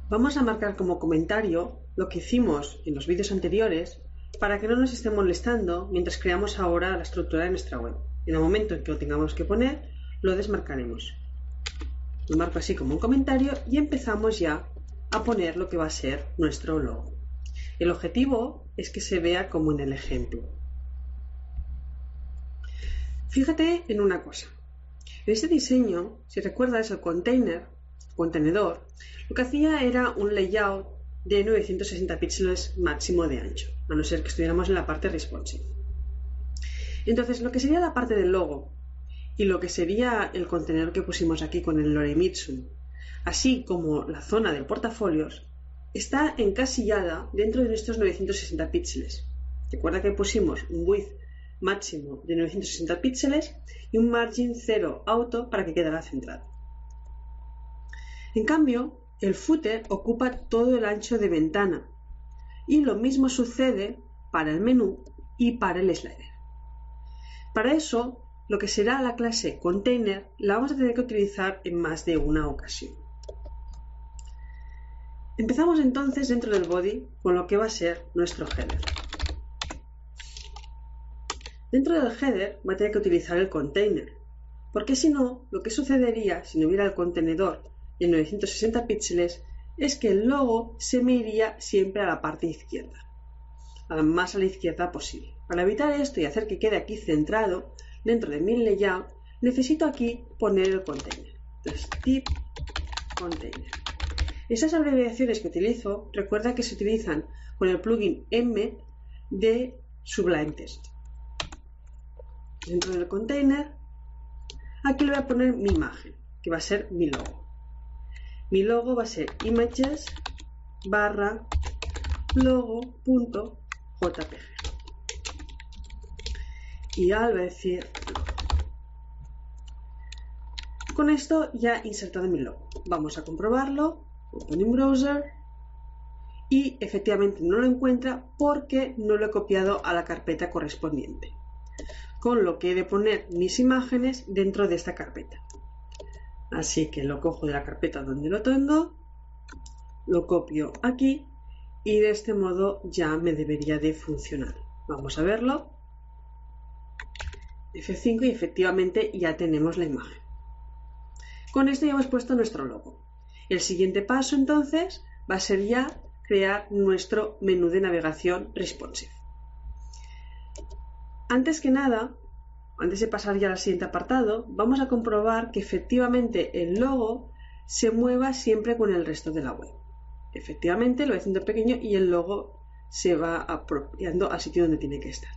Vamos a marcar como comentario lo que hicimos en los vídeos anteriores para que no nos esté molestando mientras creamos ahora la estructura de nuestra web. En el momento en que lo tengamos que poner, lo desmarcaremos. Lo marco así como un comentario y empezamos ya a poner lo que va a ser nuestro logo. El objetivo es que se vea como en el ejemplo. Fíjate en una cosa. En este diseño, si recuerdas, el contenedor, lo que hacía era un layout de 960 píxeles máximo de ancho, a no ser que estuviéramos en la parte responsive. Entonces, lo que sería la parte del logo y lo que sería el contenedor que pusimos aquí con el Loremitsu, así como la zona del portafolios, está encasillada dentro de nuestros 960 píxeles. Recuerda que pusimos un width máximo de 960 píxeles y un margin 0 auto para que quedara centrado. En cambio, el footer ocupa todo el ancho de ventana y lo mismo sucede para el menú y para el slider. Para eso, lo que será la clase container la vamos a tener que utilizar en más de una ocasión. Empezamos entonces dentro del body con lo que va a ser nuestro header. Dentro del header va a tener que utilizar el container, porque si no, lo que sucedería si no hubiera el contenedor en 960 píxeles es que el logo se me iría siempre a la parte izquierda, más a la izquierda posible. Para evitar esto y hacer que quede aquí centrado dentro de mi layout, necesito aquí poner el container. Entonces, tip container. Esas abreviaciones que utilizo, recuerda que se utilizan con el plugin Embed de Sublime Text. Dentro del container, aquí le voy a poner mi imagen, que va a ser mi logo. Mi logo va a ser images/logo.jpg. Y ahora voy a decir con esto ya insertado mi logo. Vamos a comprobarlo. Open browser y efectivamente no lo encuentra porque no lo he copiado a la carpeta correspondiente, con lo que he de poner mis imágenes dentro de esta carpeta. Así que lo cojo de la carpeta donde lo tengo, lo copio aquí y de este modo ya me debería de funcionar. Vamos a verlo. F5 y efectivamente ya tenemos la imagen. Con esto ya hemos puesto nuestro logo. El siguiente paso entonces va a ser ya crear nuestro menú de navegación responsive. Antes que nada, antes de pasar ya al siguiente apartado, vamos a comprobar que efectivamente el logo se mueva siempre con el resto de la web. Efectivamente lo voy haciendo pequeño y el logo se va apropiando al sitio donde tiene que estar.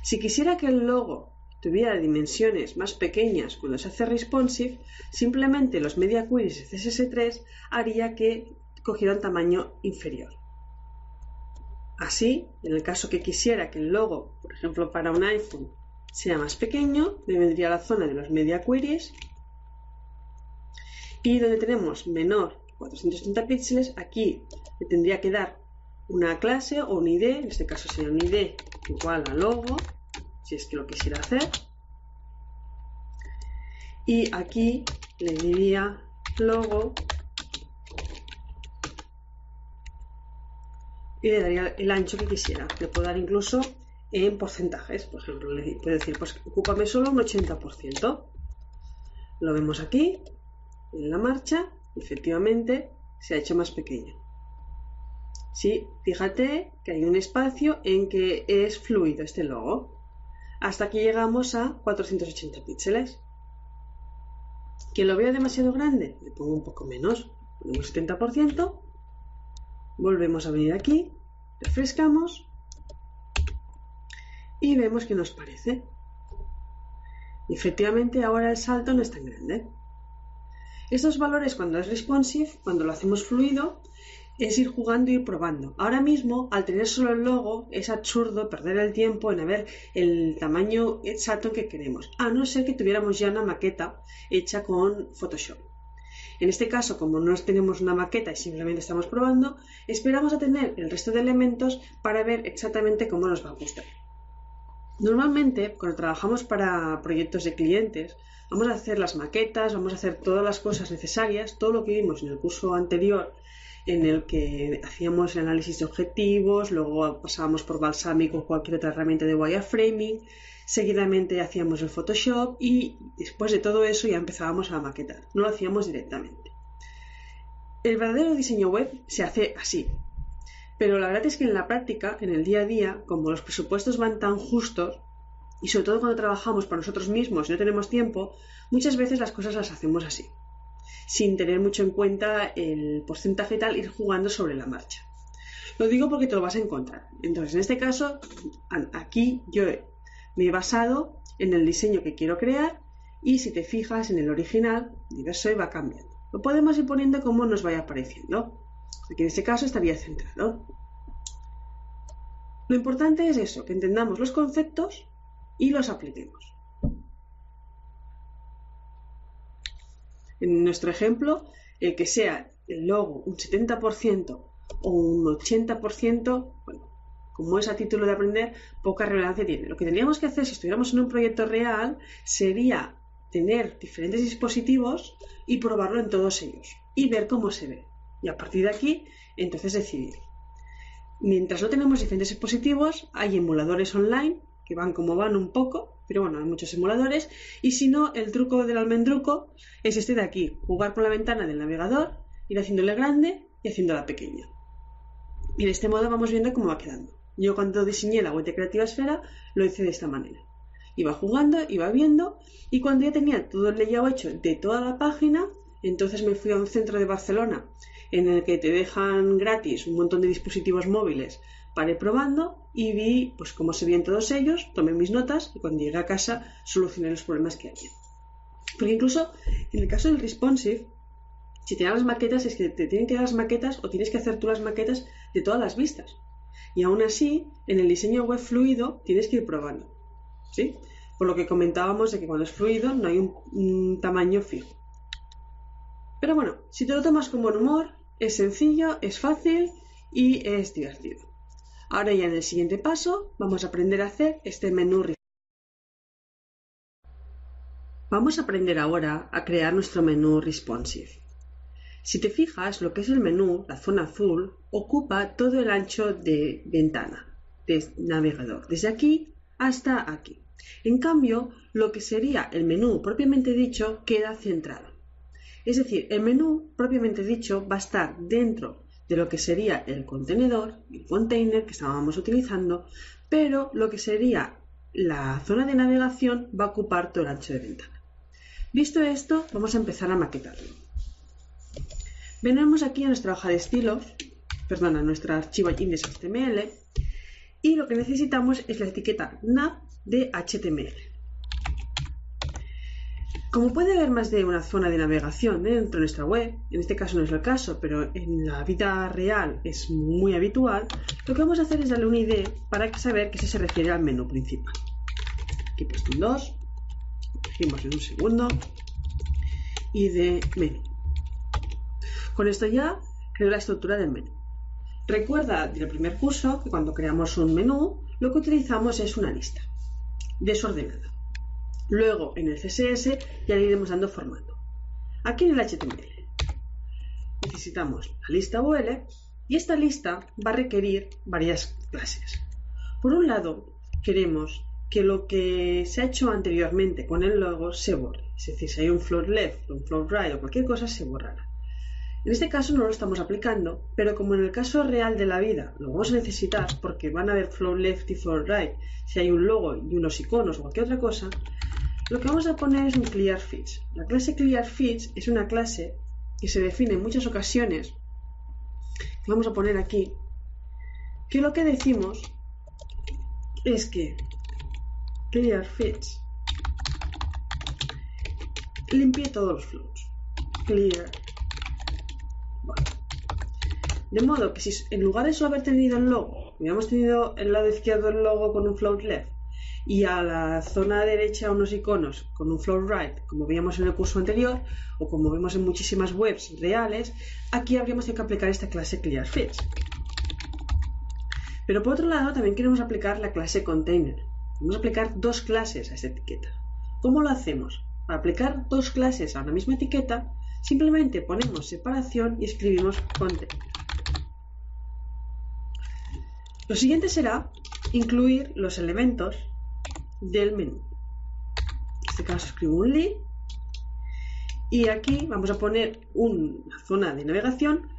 Si quisiera que el logo tuviera dimensiones más pequeñas cuando se hace responsive, simplemente los media queries de CSS3 haría que cogiera un tamaño inferior. Así, en el caso que quisiera que el logo, por ejemplo para un iPhone, sea más pequeño, me vendría a la zona de los media queries y donde tenemos menor 430 píxeles, aquí le tendría que dar una clase o un ID, en este caso sería un ID igual a logo, si es que lo quisiera hacer, y aquí le diría logo y le daría el ancho que quisiera. Le puedo dar incluso en porcentajes, por ejemplo, le puedo decir, pues ocúpame solo un 80%. Lo vemos aquí en la marcha, efectivamente se ha hecho más pequeño. Sí, fíjate que hay un espacio en que es fluido este logo, hasta que llegamos a 480 píxeles. ¿Que lo veo demasiado grande? Le pongo un poco menos, ponemos 70%, volvemos a venir aquí, refrescamos y vemos que nos parece. Y efectivamente ahora el salto no es tan grande. Estos valores cuando es responsive, cuando lo hacemos fluido, es ir jugando y ir probando. Ahora mismo, al tener solo el logo, es absurdo perder el tiempo en ver el tamaño exacto que queremos, a no ser que tuviéramos ya una maqueta hecha con Photoshop. En este caso, como no tenemos una maqueta y simplemente estamos probando, esperamos a tener el resto de elementos para ver exactamente cómo nos va a gustar. Normalmente, cuando trabajamos para proyectos de clientes, vamos a hacer las maquetas, vamos a hacer todas las cosas necesarias, todo lo que vimos en el curso anterior en el que hacíamos el análisis de objetivos, luego pasábamos por Balsamiq o cualquier otra herramienta de wireframing, seguidamente hacíamos el Photoshop y después de todo eso ya empezábamos a maquetar, no lo hacíamos directamente. El verdadero diseño web se hace así, pero la verdad es que en la práctica, en el día a día, como los presupuestos van tan justos, y sobre todo cuando trabajamos por nosotros mismos y no tenemos tiempo, muchas veces las cosas las hacemos así, sin tener mucho en cuenta el porcentaje tal, ir jugando sobre la marcha. Lo digo porque te lo vas a encontrar. Entonces, en este caso, aquí yo me he basado en el diseño que quiero crear y si te fijas en el original, diverso y va cambiando. Lo podemos ir poniendo como nos vaya apareciendo. Aquí en este caso estaría centrado. Lo importante es eso, que entendamos los conceptos y los apliquemos. En nuestro ejemplo, el que sea el logo un 70% o un 80%, bueno, como es a título de aprender, poca relevancia tiene. Lo que tendríamos que hacer si estuviéramos en un proyecto real sería tener diferentes dispositivos y probarlo en todos ellos y ver cómo se ve. Y a partir de aquí, entonces decidir. Mientras no tenemos diferentes dispositivos, hay emuladores online que van como van un poco, pero bueno, hay muchos emuladores, y si no, el truco del almendruco es este de aquí, jugar con la ventana del navegador, ir haciéndole grande y haciéndola pequeña. Y de este modo vamos viendo cómo va quedando. Yo cuando diseñé la web de Creativa Esfera lo hice de esta manera. Iba jugando, iba viendo, y cuando ya tenía todo el layout hecho de toda la página, entonces me fui a un centro de Barcelona en el que te dejan gratis un montón de dispositivos móviles para ir probando y vi pues cómo se veían todos ellos, tomé mis notas y cuando llegué a casa solucioné los problemas que había. Porque incluso en el caso del responsive, si te dan las maquetas es que te tienen que dar las maquetas o tienes que hacer tú las maquetas de todas las vistas. Y aún así, en el diseño web fluido tienes que ir probando, ¿sí? Por lo que comentábamos de que cuando es fluido no hay un tamaño fijo. Pero bueno, si te lo tomas con buen humor, es sencillo, es fácil y es divertido. Ahora ya en el siguiente paso vamos a aprender a hacer este menú. Vamos a aprender ahora a crear nuestro menú responsive. Si te fijas, lo que es el menú, la zona azul, ocupa todo el ancho de ventana, de navegador, desde aquí hasta aquí. En cambio, lo que sería el menú propiamente dicho queda centrado. Es decir, el menú propiamente dicho va a estar dentro de lo que sería el contenedor, el container que estábamos utilizando, pero lo que sería la zona de navegación va a ocupar todo el ancho de ventana. Visto esto, vamos a empezar a maquetarlo. Venimos aquí a nuestra hoja de estilos, a nuestro archivo index.html y lo que necesitamos es la etiqueta nav de HTML. Como puede haber más de una zona de navegación dentro de nuestra web, en este caso no es el caso, pero en la vida real es muy habitual, lo que vamos a hacer es darle una ID para saber que se refiere al menú principal. Aquí he puesto un 2, corregimos en un segundo, ID menú. Con esto ya creo la estructura del menú. Recuerda del primer curso que cuando creamos un menú, lo que utilizamos es una lista desordenada. Luego, en el CSS ya le iremos dando formato. Aquí en el HTML necesitamos la lista UL y esta lista va a requerir varias clases. Por un lado, queremos que lo que se ha hecho anteriormente con el logo se borre. Es decir, si hay un float left, un float right o cualquier cosa, se borrará. En este caso no lo estamos aplicando, pero como en el caso real de la vida lo vamos a necesitar porque van a haber float left y float right si hay un logo y unos iconos o cualquier otra cosa, lo que vamos a poner es un clear fits. La clase clear fits es una clase que se define en muchas ocasiones, que vamos a poner aquí, que lo que decimos es que clear fits limpie todos los floats. Clear. Bueno. De modo que si en lugar de solo haber tenido el logo, hubiéramos tenido el lado izquierdo del logo con un float left y a la zona derecha unos iconos con un float right, como veíamos en el curso anterior o como vemos en muchísimas webs reales, aquí habríamos que aplicar esta clase clear fits. Pero por otro lado también queremos aplicar la clase container. Vamos a aplicar dos clases a esta etiqueta. ¿Cómo lo hacemos? Para aplicar dos clases a una misma etiqueta, simplemente ponemos separación y escribimos container. Lo siguiente será incluir los elementos del menú. En este caso escribo un li y aquí vamos a poner una zona de navegación.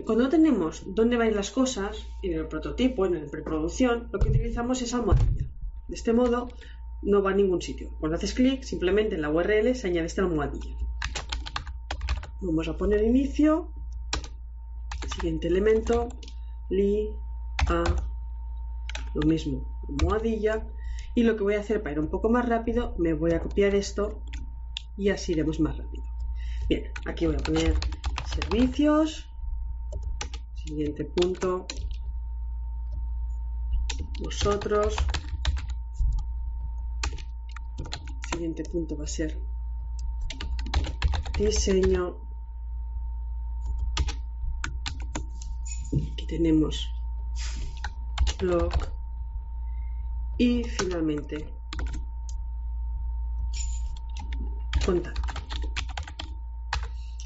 Cuando no tenemos dónde van las cosas, en el prototipo, en la preproducción, lo que utilizamos es almohadilla. De este modo no va a ningún sitio. Cuando haces clic, simplemente en la URL se añade esta almohadilla. Vamos a poner inicio, siguiente elemento, li, a, lo mismo, almohadilla, y lo que voy a hacer para ir un poco más rápido, me voy a copiar esto y así iremos más rápido. Bien, aquí voy a poner servicios, siguiente punto, vosotros, siguiente punto va a ser diseño, aquí tenemos blog y finalmente contacto.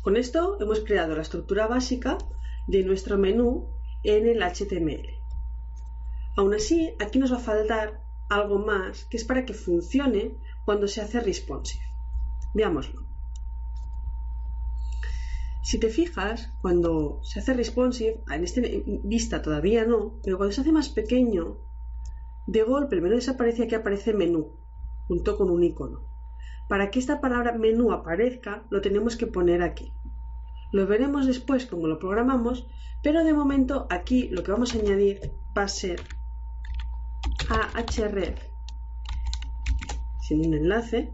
Con esto hemos creado la estructura básica de nuestro menú en el HTML. Aún así, aquí nos va a faltar algo más que es para que funcione cuando se hace responsive. Veámoslo. Si te fijas, cuando se hace responsive, en esta vista todavía no, pero cuando se hace más pequeño, de golpe el menú desaparece y aquí aparece menú, junto con un icono. Para que esta palabra menú aparezca, lo tenemos que poner aquí. Lo veremos después cómo lo programamos, pero de momento aquí lo que vamos a añadir va a ser ahref sin un enlace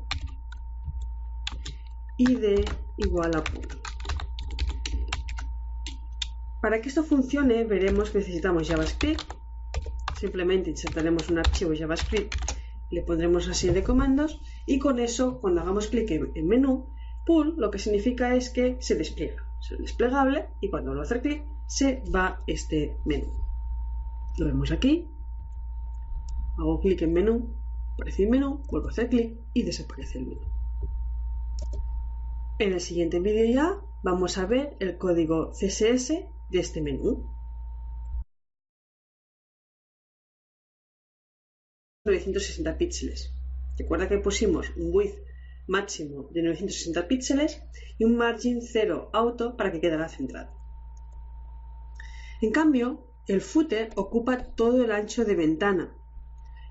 id igual a punto. Para que esto funcione veremos que necesitamos JavaScript. Simplemente insertaremos un archivo JavaScript, le pondremos una serie de comandos y con eso cuando hagamos clic en menú, pull lo que significa es que se despliega, es desplegable y cuando lo hace clic se va este menú. Lo vemos aquí, hago clic en menú, aparece el menú, vuelvo a hacer clic y desaparece el menú. En el siguiente vídeo ya vamos a ver el código CSS de este menú. 960 píxeles. Recuerda que pusimos un width máximo de 960 píxeles y un margin 0 auto para que quedara centrado. En cambio, el footer ocupa todo el ancho de ventana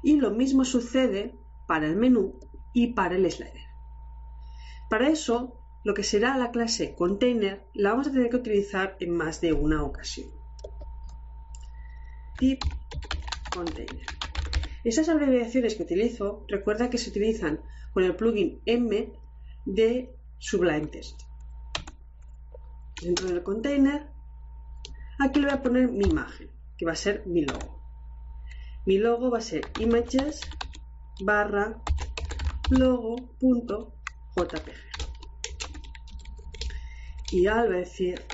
y lo mismo sucede para el menú y para el slider. Para eso, lo que será la clase container la vamos a tener que utilizar en más de una ocasión. Tip container. Esas abreviaciones que utilizo, recuerda que se utilizan con el plugin embed de Sublime Text. Dentro del container, aquí le voy a poner mi imagen, que va a ser mi logo. Mi logo va a ser images /logo.jpg. Y ya le voy a decir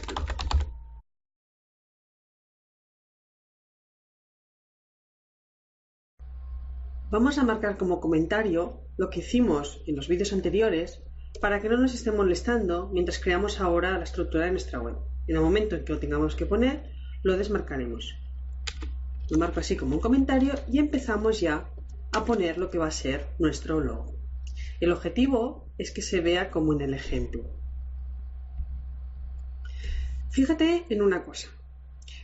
vamos a marcar como comentario lo que hicimos en los vídeos anteriores para que no nos esté molestando mientras creamos ahora la estructura de nuestra web. En el momento en que lo tengamos que poner, lo desmarcaremos. Lo marco así como un comentario y empezamos ya a poner lo que va a ser nuestro logo. El objetivo es que se vea como en el ejemplo. Fíjate en una cosa.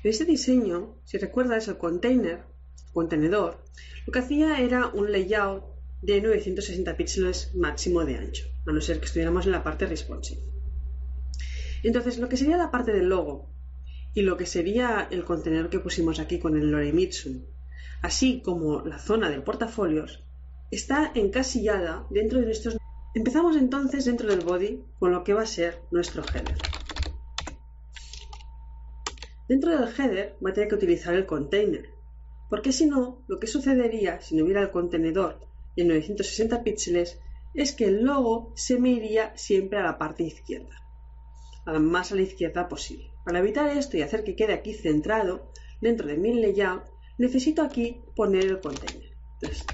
En este diseño, si recuerdas el contenedor, lo que hacía era un layout de 960 píxeles máximo de ancho, a no ser que estuviéramos en la parte responsive. Entonces, lo que sería la parte del logo y lo que sería el contenedor que pusimos aquí con el lorem ipsum, así como la zona del portafolios, está encasillada dentro de nuestros... Empezamos entonces dentro del body con lo que va a ser nuestro header. Dentro del header voy a tener que utilizar el container, porque si no, lo que sucedería si no hubiera el contenedor de 960 píxeles es que el logo se me iría siempre a la parte izquierda, más a la izquierda posible. Para evitar esto y hacer que quede aquí centrado dentro de mi layout, necesito aquí poner el container. Entonces,